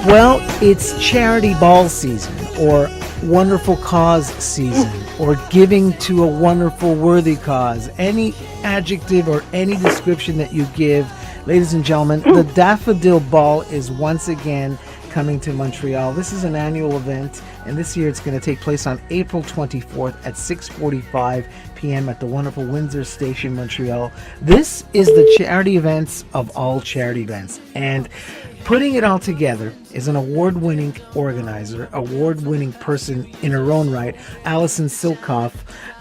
Well, it's charity ball season, or wonderful cause season, or giving to a wonderful worthy cause. Any adjective or any description that you give, ladies and gentlemen, the Daffodil Ball is once again coming to Montreal. This is an annual event, and this year it's going to take place on April 24th at 6:45 p.m. at the wonderful Windsor Station, Montreal. This is the charity events of all charity events, and putting it all together is an award-winning organizer, award-winning person in her own right, Allison Silkoff,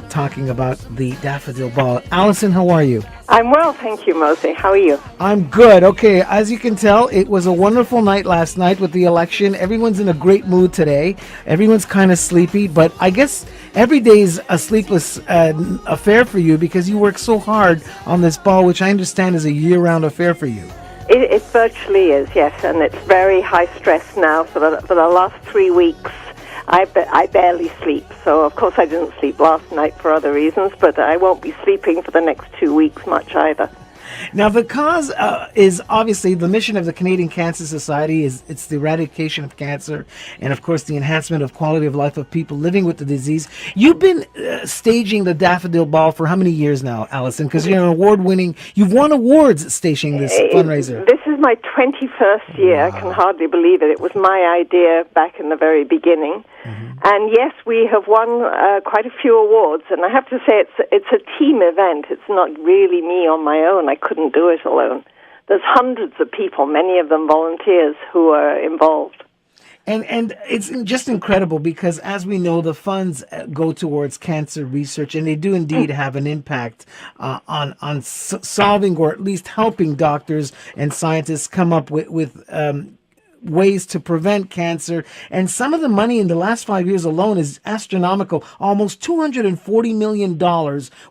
talking about the Daffodil Ball. Allison, how are you? I'm well, thank you, Mose. How are you? I'm good. Okay, as you can tell, it was a wonderful night last night with the election. Everyone's in a great mood today. Everyone's kind of sleepy, but I guess every day's a sleepless affair for you because you work so hard on this ball, which I understand is a year-round affair for you. It virtually is, yes, and it's very high stress now. For the last 3 weeks, I barely sleep. So, of course, I didn't sleep last night for other reasons, but I won't be sleeping for the next 2 weeks much either. Now, the cause is obviously the mission of the Canadian Cancer Society it's the eradication of cancer and, of course, the enhancement of quality of life of people living with the disease. You've been staging the Daffodil Ball for how many years now, Allison? Because you're an award-winning, you've won awards staging this fundraiser. This is my 21st year. Wow. I can hardly believe it. It was my idea back in the very beginning. Mm-hmm. And yes, we have won quite a few awards, and I have to say it's a team event. It's not really me on my own. I couldn't do it alone. There's hundreds of people, many of them volunteers, who are involved. And it's just incredible because, as we know, the funds go towards cancer research, and they do indeed have an impact on solving or at least helping doctors and scientists come up with ways to prevent cancer. And some of the money in the last 5 years alone is astronomical. Almost $240 million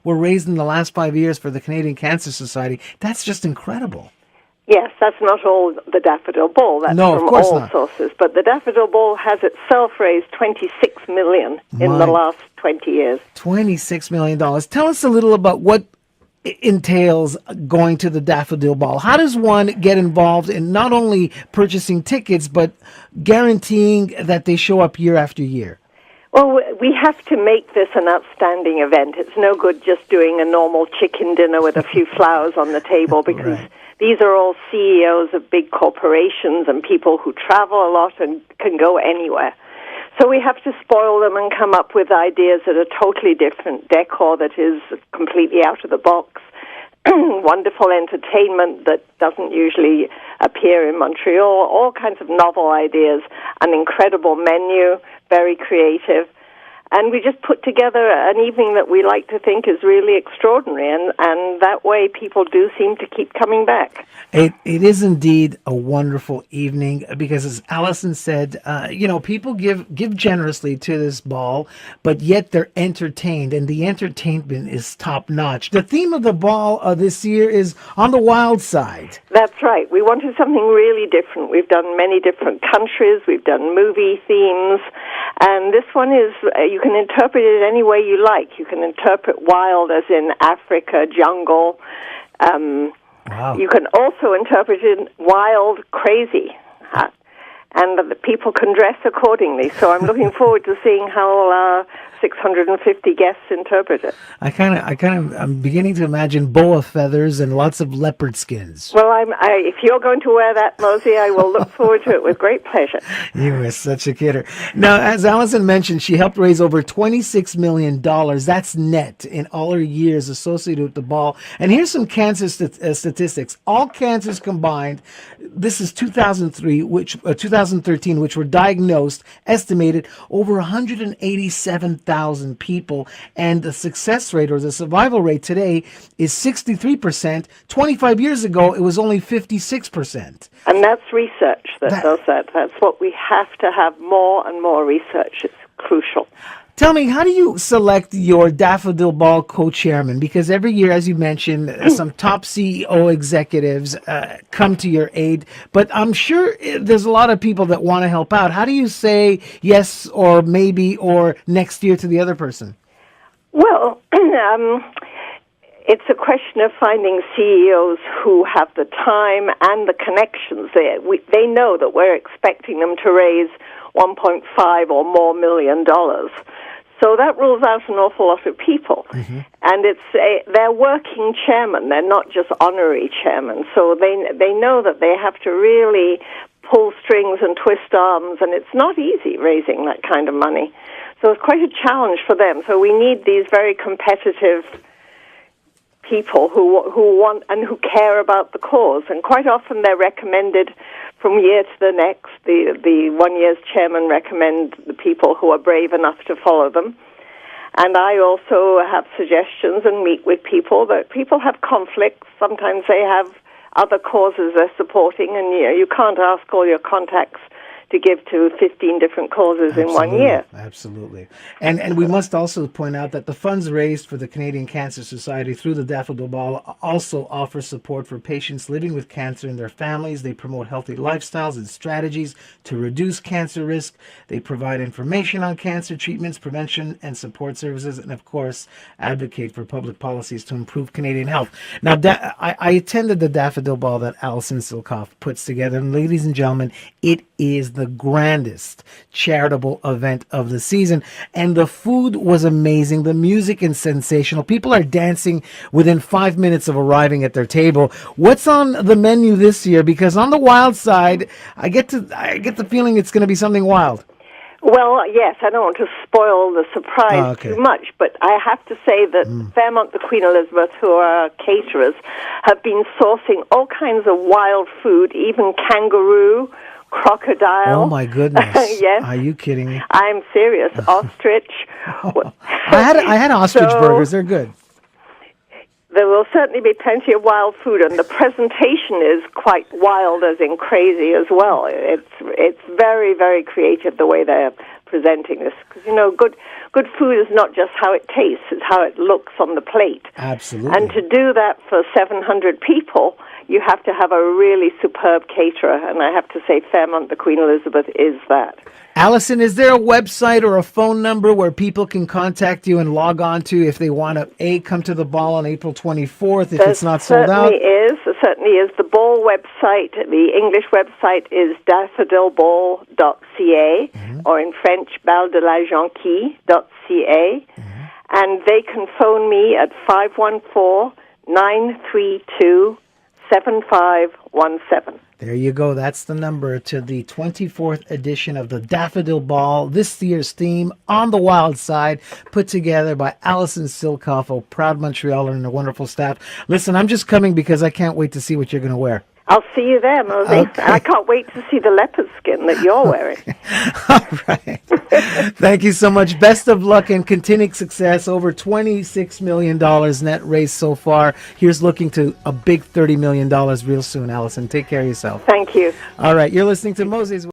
were raised in the last 5 years for the Canadian Cancer Society. That's just incredible. Yes, that's not all the Daffodil Ball. That's from all sources. But the Daffodil Ball has itself raised $26 million in the last 20 years. $26 million. Tell us a little about what entails going to the Daffodil Ball. How does one get involved in not only purchasing tickets, but guaranteeing that they show up year after year? Well, we have to make this an outstanding event. It's no good just doing a normal chicken dinner with a few flowers on the table because these are all CEOs of big corporations and people who travel a lot and can go anywhere. So we have to spoil them and come up with ideas that are totally different, decor that is completely out of the box, wonderful entertainment that doesn't usually appear in Montreal, all kinds of novel ideas, an incredible menu, very creative. And we just put together an evening that we like to think is really extraordinary, and that way people do seem to keep coming back. It is indeed a wonderful evening because, as Allison said, people give generously to this ball, but yet they're entertained, and the entertainment is top-notch. The theme of the ball this year is on the wild side. That's right. We wanted something really different. We've done many different countries. We've done movie themes, and this one is... you can interpret it any way you like. You can interpret wild as in Africa, jungle. Wow. You can also interpret it wild, crazy. And the people can dress accordingly. So I'm looking forward to seeing how 650 guests interpret it. I'm beginning to imagine boa feathers and lots of leopard skins. Well, if you're going to wear that, Mose, I will look forward to it with great pleasure. You are such a kidder. Now, as Allison mentioned, she helped raise over $26 million. That's net in all her years associated with the ball. And here's some cancer statistics. All cancers combined, this is 2013, which were diagnosed, estimated over 187,000 people, and the success rate or the survival rate today is 63%. 25 years ago, it was only 56%. And that's research that does that. That's what we have to have more and more research. It's crucial. Tell me, how do you select your Daffodil Ball co-chairman? Because every year, as you mentioned, some top CEO executives come to your aid, but I'm sure there's a lot of people that want to help out. How do you say yes or maybe or next year to the other person? Well, It's a question of finding CEOs who have the time and the connections there. They know that we're expecting them to raise $1.5 or more million. So that rules out an awful lot of people. Mm-hmm. And they're working chairmen. They're not just honorary chairmen. So they know that they have to really pull strings and twist arms, and it's not easy raising that kind of money. So it's quite a challenge for them. So we need these very competitive people who want and who care about the cause. And quite often they're recommended from year to the next. The 1 year's chairman recommend the people who are brave enough to follow them. And I also have suggestions and meet with people, but people have conflicts. Sometimes they have other causes they're supporting, and you can't ask all your contacts to give to 15 different causes in 1 year. Absolutely. And we must also point out that the funds raised for the Canadian Cancer Society through the Daffodil Ball also offer support for patients living with cancer and their families. They promote healthy lifestyles and strategies to reduce cancer risk. They provide information on cancer treatments, prevention, and support services, and of course, advocate for public policies to improve Canadian health. Now, I attended the Daffodil Ball that Alison Silkoff puts together, and ladies and gentlemen, it is the grandest charitable event of the season, and the food was amazing. The music is sensational. People are dancing within 5 minutes of arriving at their table. What's on the menu this year? Because on the wild side, I get the feeling it's going to be something wild. Well, yes, I don't want to spoil the surprise too much, but I have to say that Fairmont, the Queen Elizabeth, who are caterers, have been sourcing all kinds of wild food, even kangaroo, crocodile. Oh my goodness! Yes. Are you kidding me? I'm serious. Ostrich. I had ostrich burgers. They're good. There will certainly be plenty of wild food, and the presentation is quite wild, as in crazy as well. It's very, very creative the way they're presenting this, because good food is not just how it tastes; it's how it looks on the plate. Absolutely. And to do that for 700 people, you have to have a really superb caterer, and I have to say Fairmont, the Queen Elizabeth, is that. Alison, is there a website or a phone number where people can contact you and log on to if they want to, come to the ball on April 24th if it's not sold out? There certainly is. The ball website, the English website is daffodilball.ca, or in French, baldelagentquille.ca. And they can phone me at 514-932-7517. There you go. That's the number to the 24th edition of the Daffodil Ball. This year's theme, On the Wild Side, put together by Alison Silkoff, a proud Montrealer, and a wonderful staff. Listen, I'm just coming because I can't wait to see what you're going to wear. I'll see you there, Mose. Okay. I can't wait to see the leopard skin that you're wearing. All right. Thank you so much. Best of luck and continued success. Over $26 million net raised so far. Here's looking to a big $30 million real soon, Alison. Take care of yourself. Thank you. All right. You're listening to Mose's